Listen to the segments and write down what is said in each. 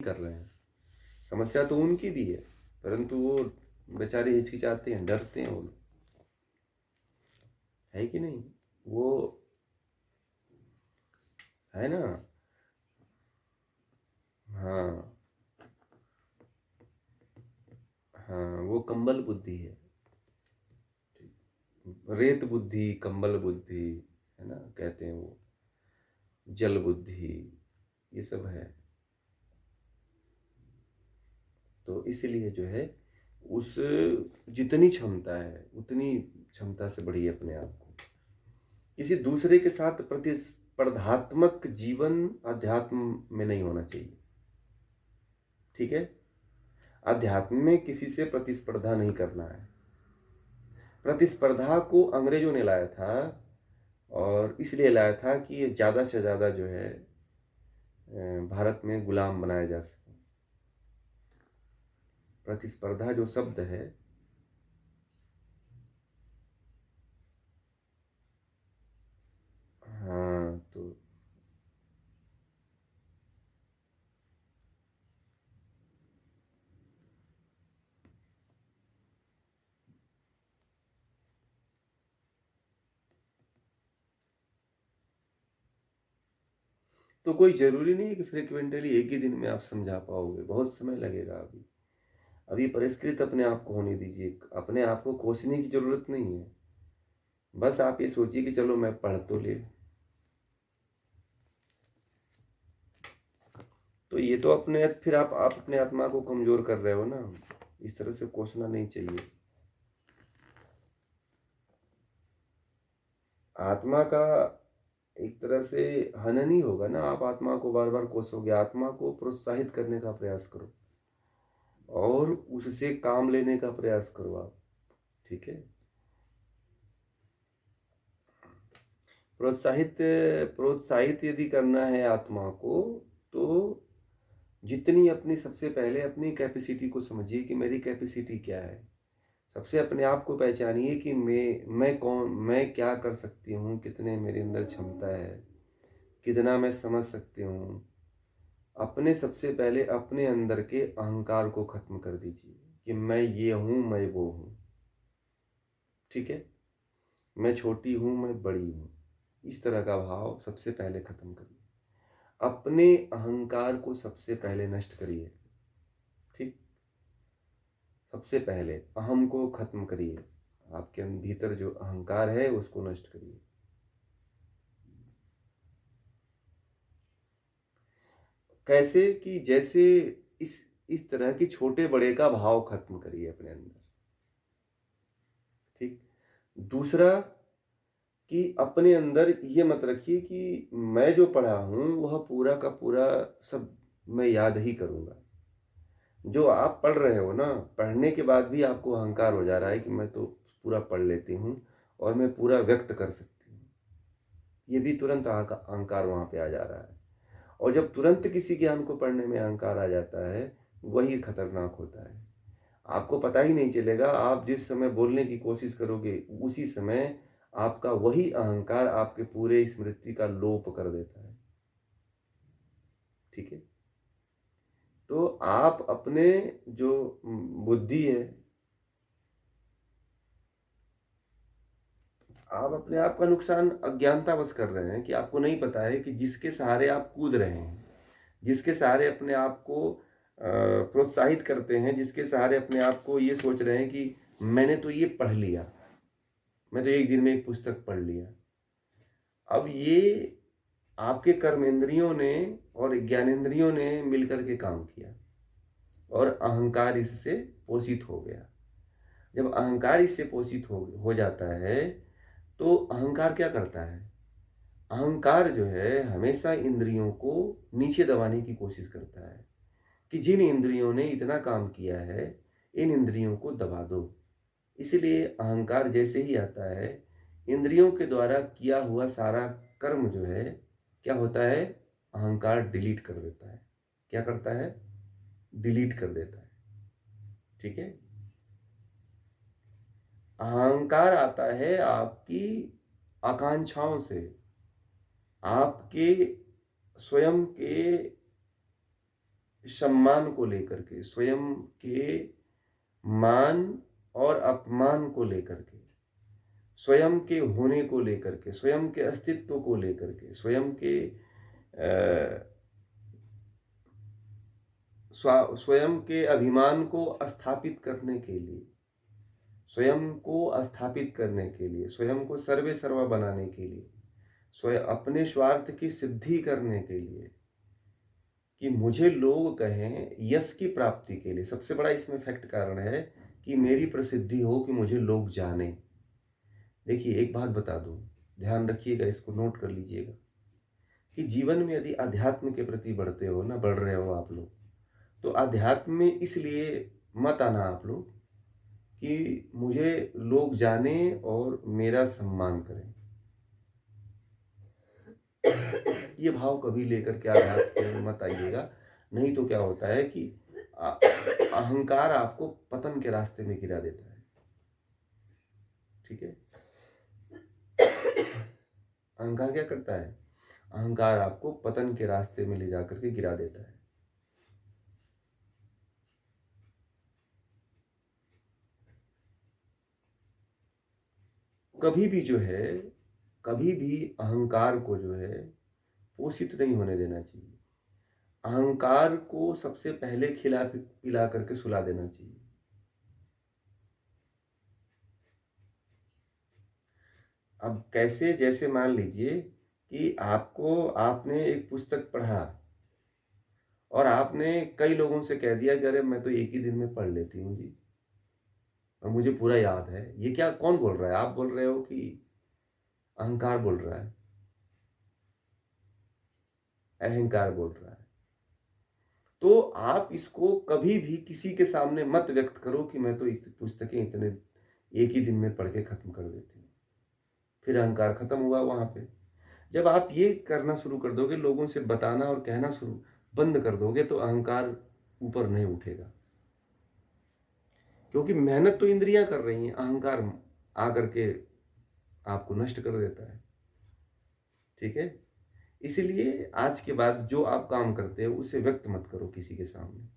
कर रहे हैं। समस्या तो उनकी भी है, परंतु वो बेचारे हिचकिचाते हैं, डरते हैं वो लोग, है कि नहीं? वो है ना। हाँ, हाँ, वो कंबल बुद्धि है। रेत बुद्धि, कंबल बुद्धि, है ना, कहते हैं वो, जल बुद्धि, ये सब है। तो इसलिए जो है, उस जितनी क्षमता है उतनी क्षमता से बढ़िए अपने आप को। किसी दूसरे के साथ प्रतिस्पर्धात्मक जीवन अध्यात्म में नहीं होना चाहिए। ठीक है। अध्यात्म में किसी से प्रतिस्पर्धा नहीं करना है। प्रतिस्पर्धा को अंग्रेजों ने लाया था, और इसलिए लाया था कि ये ज़्यादा से ज़्यादा जो है भारत में गुलाम बनाया जा सके। प्रतिस्पर्धा जो शब्द है, हाँ, तो कोई ज़रूरी नहीं है कि फ्रिक्वेंटली एक ही दिन में आप समझा पाओगे, बहुत समय लगेगा। अभी अभी परिष्कृत अपने आप को होने दीजिए, अपने आप को कोसने की ज़रूरत नहीं है। बस आप ये सोचिए कि चलो मैं पढ़ तो ले। तो ये तो अपने फिर आप अपने आत्मा को कमज़ोर कर रहे हो ना। इस तरह से कोसना नहीं चाहिए। आत्मा का एक तरह से हनन ही होगा ना। आप आत्मा को बार बार कोसोगे। आत्मा को प्रोत्साहित करने का प्रयास करो और उससे काम लेने का प्रयास करो आप। ठीक है। प्रोत्साहित प्रोत्साहित यदि करना है आत्मा को, तो जितनी अपनी, सबसे पहले अपनी कैपेसिटी को समझिए कि मेरी कैपेसिटी क्या है। सबसे अपने आप को पहचानिए कि मैं कौन, मैं क्या कर सकती हूँ, कितने मेरे अंदर क्षमता है, कितना मैं समझ सकती हूँ। अपने सबसे पहले अपने अंदर के अहंकार को खत्म कर दीजिए कि मैं ये हूँ, मैं वो हूँ। ठीक है। मैं छोटी हूँ, मैं बड़ी हूँ, इस तरह का भाव सबसे पहले खत्म करिए। अपने अहंकार को सबसे पहले नष्ट करिए। ठीक। सबसे पहले अहम को खत्म करिए। आपके भीतर जो अहंकार है उसको नष्ट करिए। कैसे कि जैसे इस तरह की छोटे बड़े का भाव खत्म करिए अपने अंदर। ठीक। दूसरा, कि अपने अंदर ये मत रखिए कि मैं जो पढ़ा हूँ वह पूरा का पूरा सब मैं याद ही करूँगा। जो आप पढ़ रहे हो ना, पढ़ने के बाद भी आपको अहंकार हो जा रहा है कि मैं तो पूरा पढ़ लेती हूँ और मैं पूरा व्यक्त कर सकती हूँ। ये भी तुरंत अहंकार वहाँ पे आ जा रहा है। और जब तुरंत किसी ज्ञान को पढ़ने में अहंकार आ जाता है, वही खतरनाक होता है। आपको पता ही नहीं चलेगा। आप जिस समय बोलने की कोशिश करोगे, उसी समय आपका वही अहंकार आपके पूरे स्मृति का लोप कर देता है। ठीक है। तो आप अपने जो बुद्धि है, आप अपने आप का नुकसान अज्ञानतावश कर रहे हैं कि आपको नहीं पता है कि जिसके सहारे आप कूद रहे हैं, जिसके सहारे अपने आप को प्रोत्साहित करते हैं, जिसके सहारे अपने आप को ये सोच रहे हैं कि मैंने तो ये पढ़ लिया, मैं तो एक दिन में एक पुस्तक पढ़ लिया। अब ये आपके कर्मेंद्रियों ने और ज्ञानेंद्रियों ने मिलकर के काम किया और अहंकार इससे पोषित हो गया। जब अहंकार इससे पोषित हो जाता है, तो अहंकार क्या करता है? अहंकार जो है हमेशा इंद्रियों को नीचे दबाने की कोशिश करता है कि जिन इंद्रियों ने इतना काम किया है, इन इंद्रियों को दबा दो। इसलिए अहंकार जैसे ही आता है, इंद्रियों के द्वारा किया हुआ सारा कर्म जो है, क्या होता है? अहंकार डिलीट कर देता है। क्या करता है? डिलीट कर देता है। ठीक है। अहंकार आता है आपकी आकांक्षाओं से, आपके स्वयं के सम्मान को लेकर के, स्वयं के मान और अपमान को लेकर के, स्वयं के होने को लेकर के, स्वयं के अस्तित्व को लेकर के, स्वयं के स्वयं के अभिमान को स्थापित करने के लिए, स्वयं को स्थापित करने के लिए, स्वयं को सर्वे सर्वा बनाने के लिए, स्वयं अपने स्वार्थ की सिद्धि करने के लिए, कि मुझे लोग कहें, यश की प्राप्ति के लिए। सबसे बड़ा इसमें फैक्ट कारण है कि मेरी प्रसिद्धि हो, कि मुझे लोग जाने। देखिए एक बात बता दूं, ध्यान रखिएगा, इसको नोट कर लीजिएगा, कि जीवन में यदि अध्यात्म के प्रति बढ़ते हो ना, बढ़ रहे हो आप लोग, तो अध्यात्म में इसलिए मत आना आप लोग कि मुझे लोग जाने और मेरा सम्मान करें। ये भाव कभी लेकर के अध्यात्म में मत आइएगा, नहीं तो क्या होता है कि अहंकार आपको पतन के रास्ते में गिरा देता है। ठीक है, अहंकार क्या करता है? अहंकार आपको पतन के रास्ते में ले जाकर के गिरा देता है। कभी भी जो है, कभी भी अहंकार को जो है पोषित नहीं होने देना चाहिए। अहंकार को सबसे पहले खिला पिला करके सुला देना चाहिए। अब कैसे? जैसे मान लीजिए कि आपने एक पुस्तक पढ़ा और आपने कई लोगों से कह दिया कि अरे मैं तो एक ही दिन में पढ़ लेती हूँ जी, और मुझे पूरा याद है। ये क्या, कौन बोल रहा है? आप बोल रहे हो कि अहंकार बोल रहा है? अहंकार बोल रहा है। तो आप इसको कभी भी किसी के सामने मत व्यक्त करो कि मैं तो पुस्तकें इतने एक ही दिन में पढ़ के खत्म कर देती हूँ। फिर अहंकार खत्म हुआ वहां पे। जब आप ये करना शुरू कर दोगे, लोगों से बताना और कहना शुरू बंद कर दोगे, तो अहंकार ऊपर नहीं उठेगा। क्योंकि मेहनत तो इंद्रियां कर रही हैं, अहंकार आकर के आपको नष्ट कर देता है। ठीक है, इसीलिए आज के बाद जो आप काम करते हो उसे व्यक्त मत करो किसी के सामने।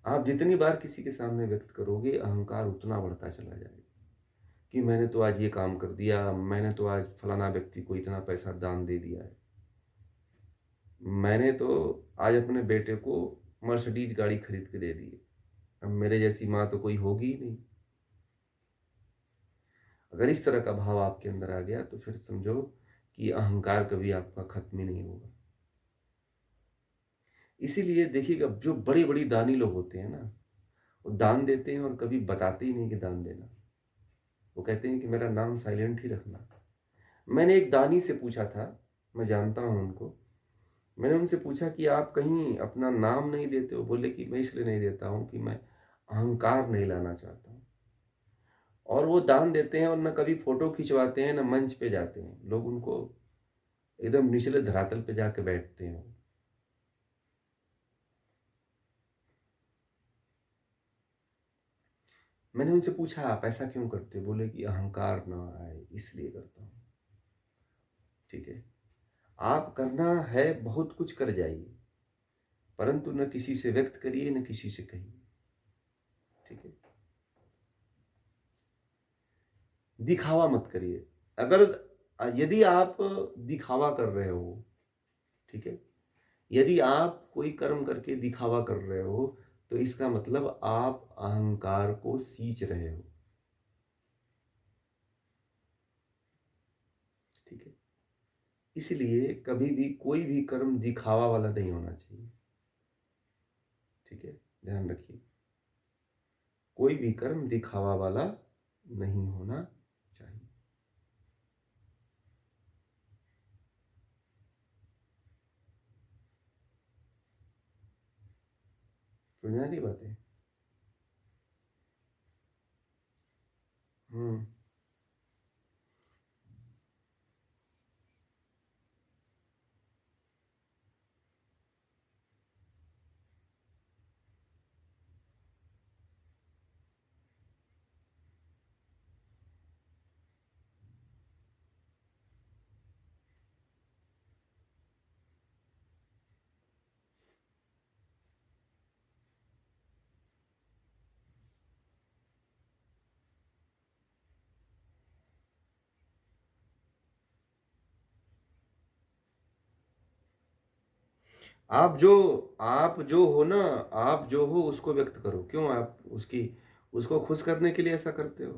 आप जितनी बार किसी के सामने व्यक्त करोगे, अहंकार उतना बढ़ता चला जाएगा कि मैंने तो आज ये काम कर दिया, मैंने तो आज फलाना व्यक्ति को इतना पैसा दान दे दिया है, मैंने तो आज अपने बेटे को मर्सिडीज गाड़ी खरीद के दे दी है, अब मेरे जैसी माँ तो कोई होगी ही नहीं। अगर इस तरह का भाव आपके अंदर आ गया तो फिर समझो कि अहंकार कभी आपका खत्म ही नहीं होगा। इसीलिए देखिएगा, जो बड़ी बड़ी दानी लोग होते हैं ना, वो दान देते हैं और कभी बताते ही नहीं कि दान देना। वो कहते हैं कि मेरा नाम साइलेंट ही रखना। मैंने एक दानी से पूछा था, मैं जानता हूँ उनको, मैंने उनसे पूछा कि आप कहीं अपना नाम नहीं देते हो? बोले कि मैं इसलिए नहीं देता हूँ कि मैं अहंकार नहीं लाना चाहता हूँ। और वो दान देते हैं और न कभी फोटो खिंचवाते हैं, न मंच पे जाते हैं, लोग उनको एकदम निचले धरातल पे जाके बैठते हैं। मैंने उनसे पूछा आप ऐसा क्यों करते हो? बोले कि अहंकार ना आए इसलिए करता हूँ। ठीक है, आप करना है बहुत कुछ कर जाइए, परंतु न किसी से व्यक्त करिए, न किसी से कहिए। ठीक है, दिखावा मत करिए। अगर यदि आप दिखावा कर रहे हो, ठीक है, यदि आप कोई कर्म करके दिखावा कर रहे हो, तो इसका मतलब आप अहंकार को सींच रहे हो। ठीक है, इसलिए कभी भी कोई भी कर्म दिखावा वाला नहीं होना चाहिए। ठीक है, ध्यान रखिए, कोई भी कर्म दिखावा वाला नहीं होना चाहिए। बुनियादी बातें। हम्म। आप जो हो ना, आप जो हो उसको व्यक्त करो। क्यों आप उसको खुश करने के लिए ऐसा करते हो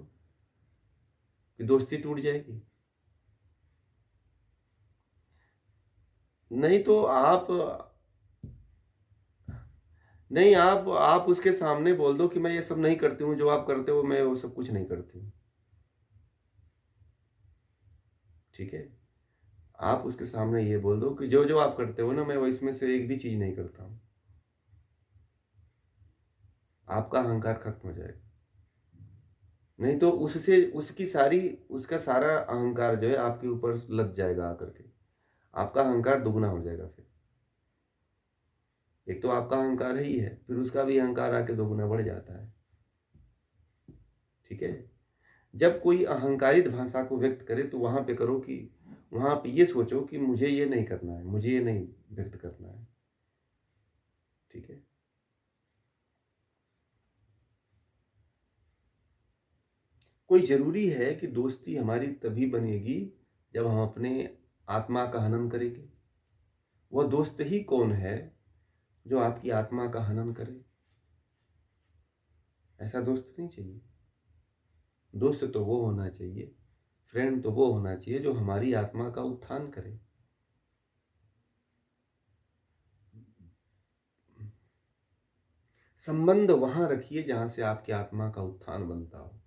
कि दोस्ती टूट जाएगी? नहीं तो आप नहीं आप उसके सामने बोल दो कि मैं ये सब नहीं करती हूँ, जो आप करते हो मैं वो सब कुछ नहीं करती हूँ। ठीक है? आप उसके सामने ये बोल दो कि जो-जो आप करते हो ना, मैं वो इसमें से एक भी चीज़ नहीं करता हूँ। आपका अहंकार खत्म हो जाएगा। नहीं तो उसका सारा अहंकार जो है आपके ऊपर लद जाएगा आकर के। आपका अहंकार दुगना हो जाएगा फिर। एक तो आपका अहंकार ही है, फिर उसका भी अहंकार आके दोगुना बढ़ जाता है। ठीक है? जब कोई अहंकारित भाषा को व्यक्त करे तो वहाँ पे करो कि वहाँ पे ये सोचो कि मुझे ये नहीं करना है, मुझे ये नहीं व्यक्त करना है। ठीक है? कोई ज़रूरी है कि दोस्ती हमारी तभी बनेगी जब हम अपने आत्मा का हनन करेंगे। वह दोस्त ही कौन है जो आपकी आत्मा का हनन करे? ऐसा दोस्त नहीं चाहिए। दोस्त तो वो होना चाहिए, फ्रेंड तो वो होना चाहिए जो हमारी आत्मा का उत्थान करे। संबंध वहाँ रखिए जहाँ से आपकी आत्मा का उत्थान बनता हो,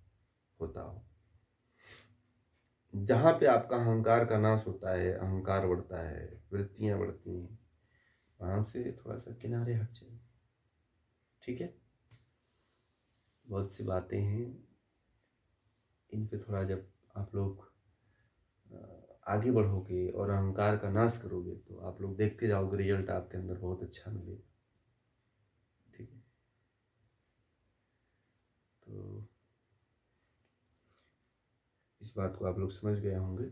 होता हो। जहाँ पे आपका अहंकार का नाश होता है, अहंकार बढ़ता है, वृत्तियाँ बढ़ती हैं, वहाँ से थोड़ा-सा किनारे हट जाइए। ठीक है? बहुत सी बातें हैं, इन पे थोड़ा जब आप लोग आगे बढ़ोगे और अहंकार का नाश करोगे तो आप लोग देखते जाओगे रिजल्ट आपके अंदर बहुत अच्छा मिलेगा। ठीक है? तो इस बात को आप लोग समझ गए होंगे।